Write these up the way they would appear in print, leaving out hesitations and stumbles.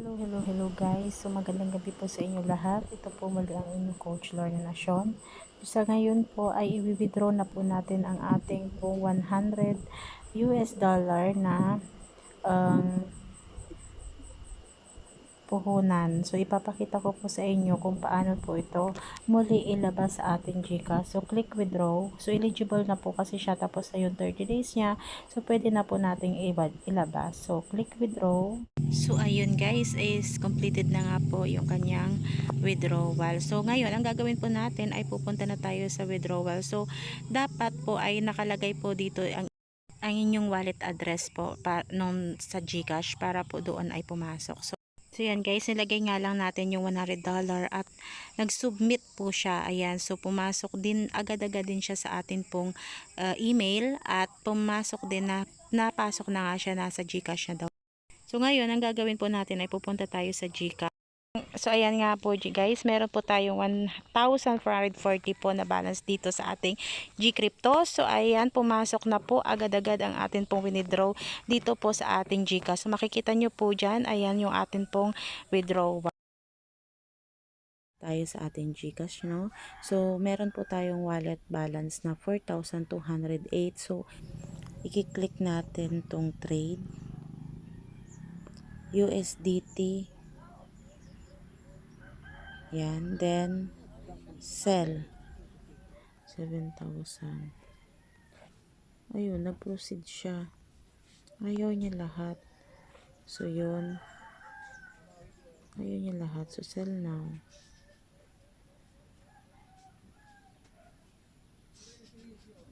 Hello guys. So magandang gabi po sa inyo lahat. Ito po muli ang inyong coach Lorna Nation. Sa ngayon po ay i-withdraw na po natin ang ating po 100 US dollar na um, puhunan. So ipapakita ko po sa inyo kung paano po ito muli ilabas sa ating GCash. So click withdraw. So eligible na po kasi siya, tapos na yung 30 days niya. So pwede na po nating ilabas. So click withdraw. So ayun guys, is completed na nga po yung kanyang withdrawal. So ngayon ang gagawin po natin ay pupunta na tayo sa withdrawal. So dapat po ay nakalagay po dito ang inyong wallet address po sa GCash para po doon ay pumasok. So yan guys, nilagay nga lang natin yung $100 at nag-submit po siya. Ayan, so pumasok din agad-agad din siya sa atin pong email, at pumasok din na napasok na nga siya, nasa GCash na daw. So ngayon, ang gagawin po natin ay pupunta tayo sa GCash. So ayan nga po guys, meron po tayong 1,440 po na balance dito sa ating GCrypto. So ayan, pumasok na po agad-agad ang atin pong withdraw dito po sa ating GCash. So makikita nyo po dyan, ayan yung atin pong withdrawal tayo sa ating GCash, no? So meron po tayong wallet balance na 4,208. So i-click natin tong trade USDT. Yan, then sell 7,000. Ayun, nag-proceed siya. Ayaw niya lahat. So yun, ayaw niya lahat. So sell now.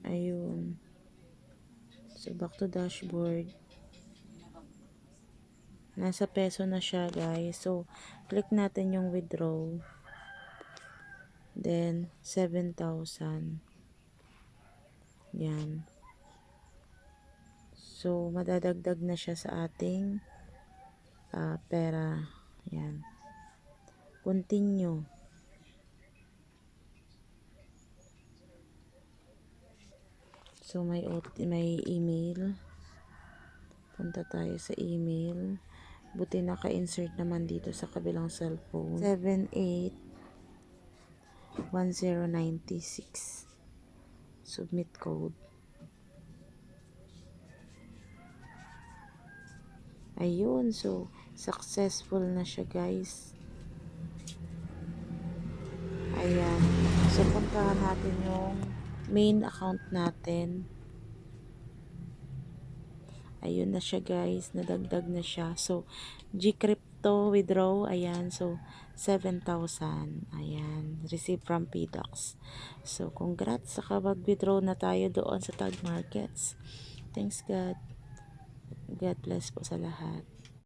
Ayun. So back to dashboard. Nasa peso na siya guys. So click natin yung withdraw. Then 7,000. Yan. So madadagdag na siya sa ating pera. Yan. Continue. So may email. Punta tayo sa email. Buti naka-insert naman dito sa kabilang cellphone. 781096. Submit code. Ayun, so successful na siya guys. Ayan. So puntahan natin yung main account natin. Ayun na siya guys, nadagdag na siya. So GCrypto withdraw, ayan, so 7,000. Ayan, receive from PDocs. So congrats, saka mag-withdraw na tayo doon sa Tag Markets. Thanks God. God bless po sa lahat.